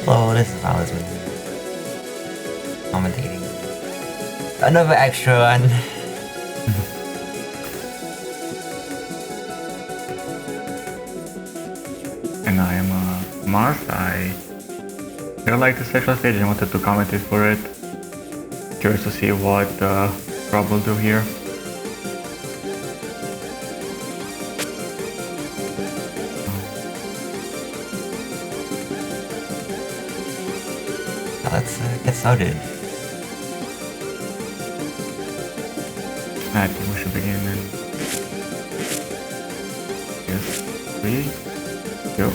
slow. This is how it's been commentating. Another extra one. And I am Mars. I really like this extra stage and wanted to commentate for it. Curious to see what Rob will do here. Let's get started. I think we should begin in 3, 2,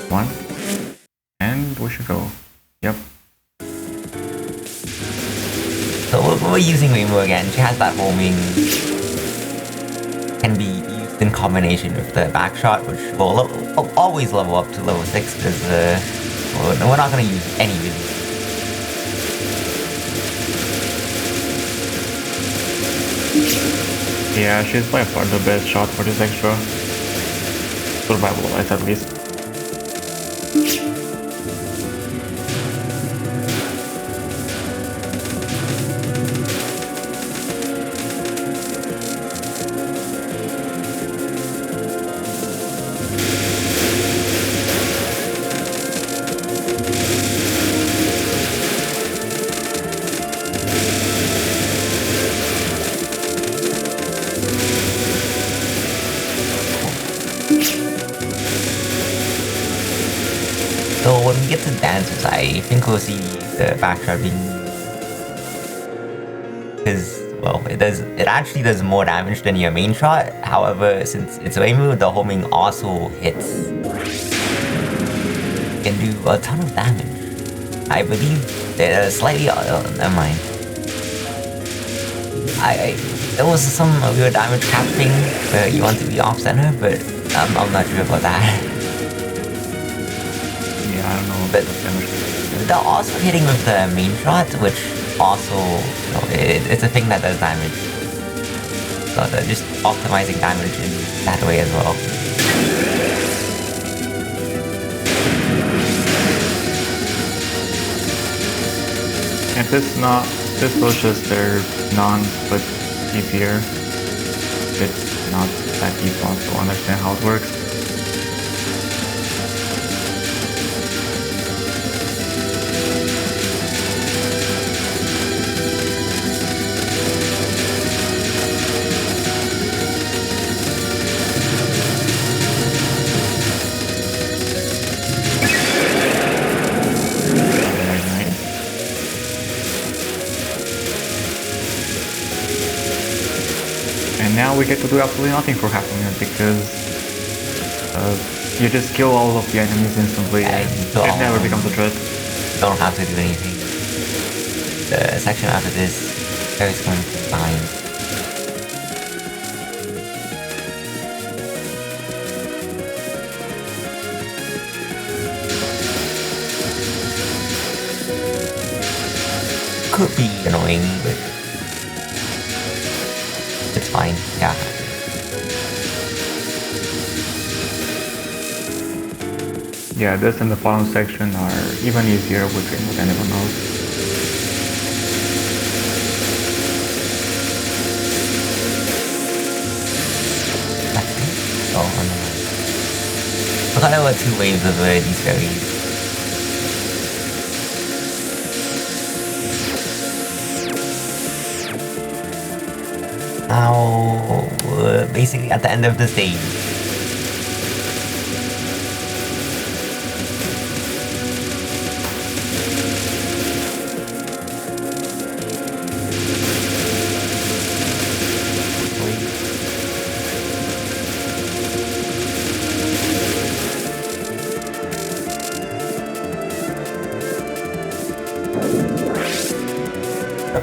1, and we should go. Yep. So we're using Reimu again. She has that homing. Can be used in combination with the back shot, which will always level up to level 6 because we're not going to use any really. Yeah, she's by far the best shot for this extra. Survival wise at least. So when we get to dances, I think we'll see the backshot being, because well, it actually does more damage than your main shot. However, since it's Reimu, the homing also hits. It can do a ton of damage. I believe slightly. Never mind. There was some weird damage cap thing where you want to be off center, but I'm not sure about that. I don't know, but they're also hitting with the main shot, which also, you know, it's a thing that does damage. So they're just optimizing damage in that way as well. And this was just their non-split easier. It's not that deep also to understand how it works. And now we get to do absolutely nothing for half a minute because you just kill all of the enemies instantly and it never becomes a threat. Don't have to do anything. The section after this is going to be fine. Could be annoying, but it's fine, yeah. Yeah, this and the bottom section are even easier with Reimu than anyone else. Oh, no. I thought there were 2 waves of these fairies. Now, basically at the end of the stage.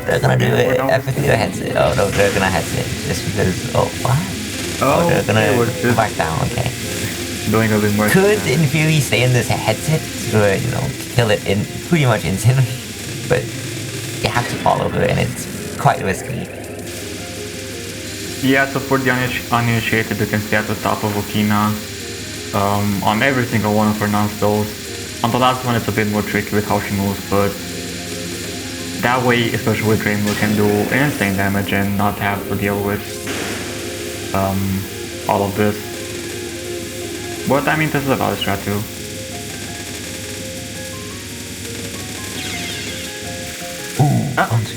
They're gonna do it. Ethically or headset. Oh no, they're gonna headset just because. Oh, what? Oh, they're gonna go back down. Okay. Doing a bit more. Could in theory stay in this headset to you know kill it in pretty much instantly, but you have to follow her and it's quite risky. Yeah, so for the uninitiated, you can stay at the top of Okina on every single one of her non-stalls. On the last one, it's a bit more tricky with how she moves, but that way, especially with Reimu, can do insane damage and not have to deal with all of this. But I mean, this is a valid strat too.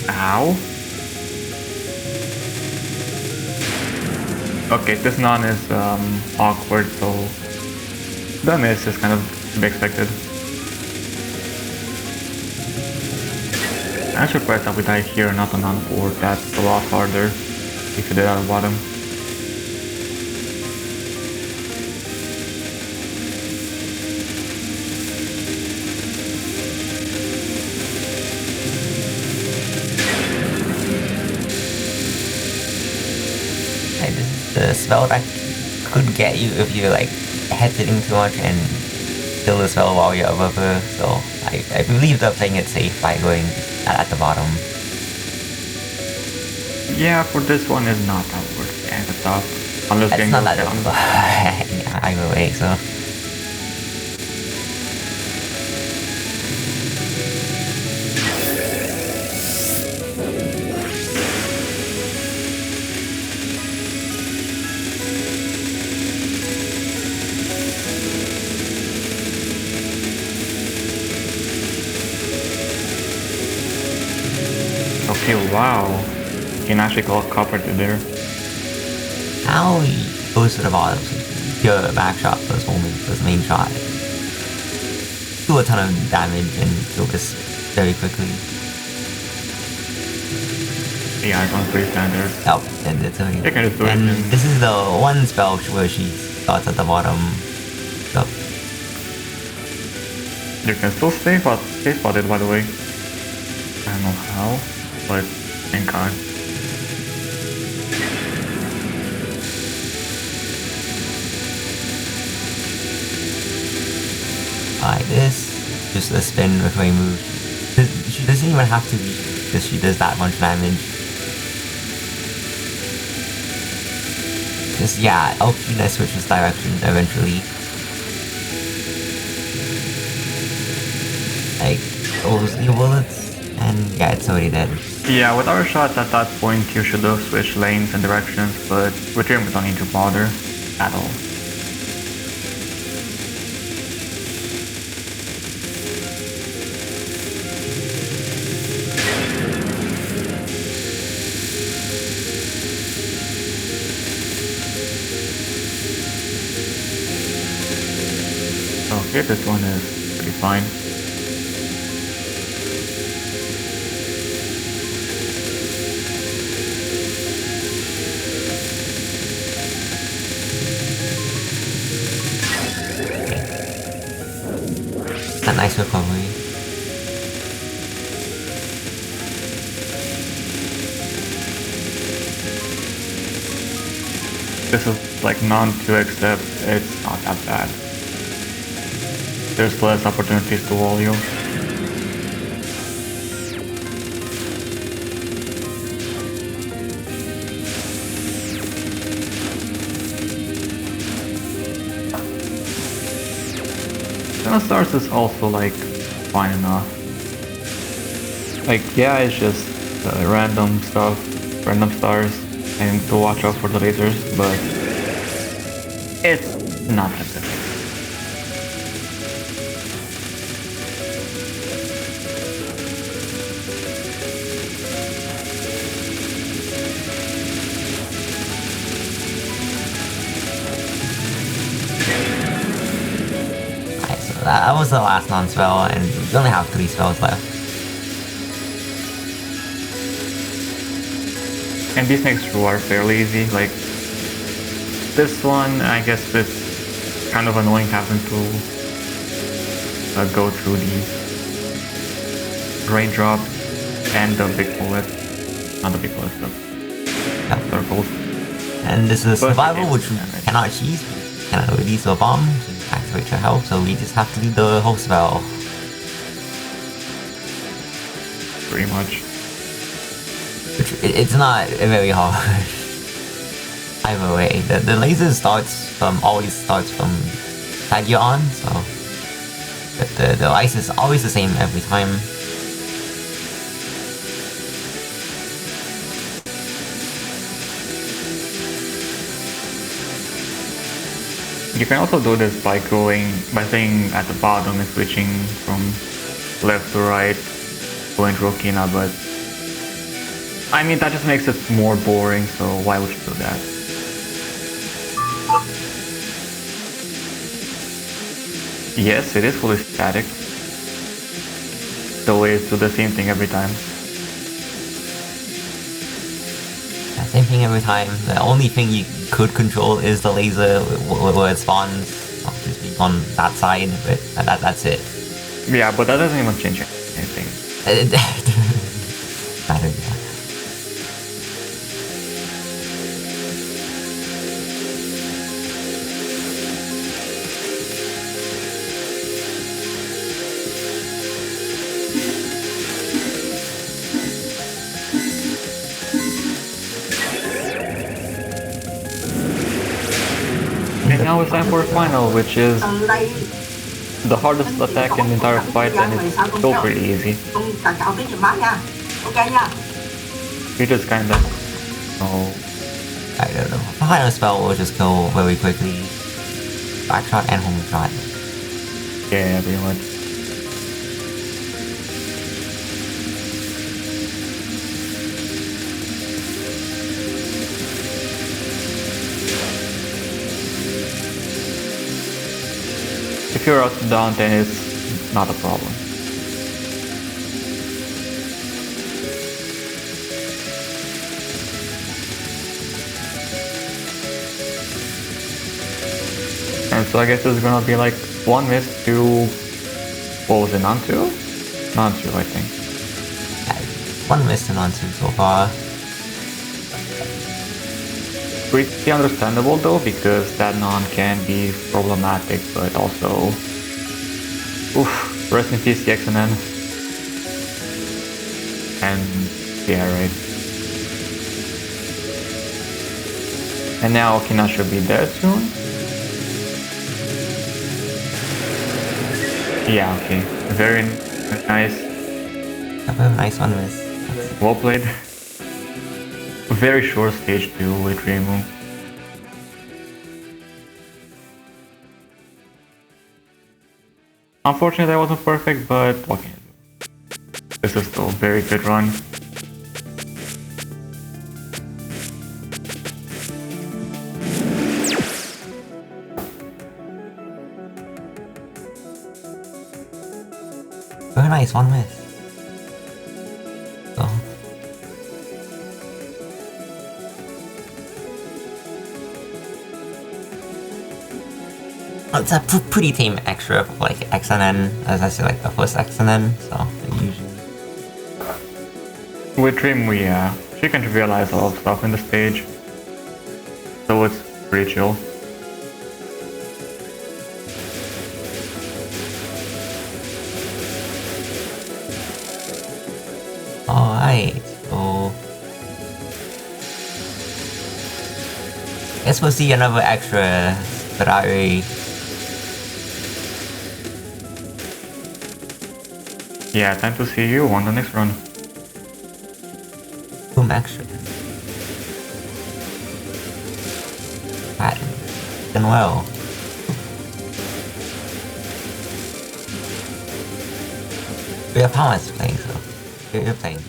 Ow. Okay, this non is awkward, so the miss is kind of to be expected. I'm surprised that we died here, not on non-4. That's a lot harder if you did at the bottom. The spell that could get you if you're like hesitating too much and kill the spell while you're above her, so I believe they're playing it safe by going at the bottom. Yeah, for this one is not that worth at the top. Unless it's not that long, either way, so. Okay, wow. You can actually covered it there. How he goes to the bottom, pure back shot for this main shot. Do a ton of damage and kill this very quickly. Yeah, it's on pretty standard. Oh, and it's already. And this is the one spell where she starts at the bottom. So. You can still stay spotted, by the way. I don't know how, but thank God. Like this, just a spin with Reimu. She doesn't even have to be because she does that much damage. Just yeah, Alpina switches directions eventually. Like those new bullets, and yeah, it's already dead. Yeah, with our shots at that point, you should have switched lanes and directions, but with Reimu, don't need to bother at all. Okay, this one is pretty fine. A nice recovery. This is like non-2 except it's not that bad. There's less opportunities to wall you. Stars is also like fine enough. Like yeah, it's just random stuff, random stars, and to watch out for the lasers, but it's not that good. That was the last non-spell, and we only have 3 spells left. And these next 2 are fairly easy. Like this one, I guess it's kind of annoying having to go through these raindrop and the big bullet, not the big bullet, the circles. And this is survival, which we cannot cheese, cannot release a bomb. Activate your health, so we just have to do the whole spell. Pretty much. It's not very hard. Either way, the laser always starts from side you're on, so the ice is always the same every time. You can also do this by staying at the bottom and switching from left to right, going through Okina, but I mean that just makes it more boring, so why would you do that? Yes, it is fully static. The waves do the same thing every time. Same thing every time. The only thing you could control is the laser where it spawns, obviously on that side, but that's it. Yeah, but that doesn't even change anything. Matter, yeah. And now it's time for a final, which is the hardest attack in the entire fight, and it's still pretty easy. You just kinda... Oh... I don't know. The final spell will just kill very quickly. Backshot and home shot. Yeah, pretty much. If you're out down, then it's not a problem. And so I guess it's gonna be like one miss to... What was it, non-2? Non-2, I think. One miss to non-2 so far. Pretty understandable though, because that non can be problematic, but also... Oof, rest in peace, the ExNBNR. And... yeah, right. And now Okina should be dead soon? Yeah, okay. Very nice. A very nice one miss. Well played. Very short stage 2 with Reimu. Unfortunately that wasn't perfect, but what can you do? This is still a very good run. Very nice, one miss. So. It's a pretty tame extra for like ExNBNR, as I say, like the first ExNBNR, so usually. With Reimu, yeah, she can realize a lot of stuff in the stage, so it's pretty chill. Alright, so... guess we'll see another extra Ferrari. Yeah, time to see you on the next run. Boom extra. That done well. We have how much playing, so you're playing.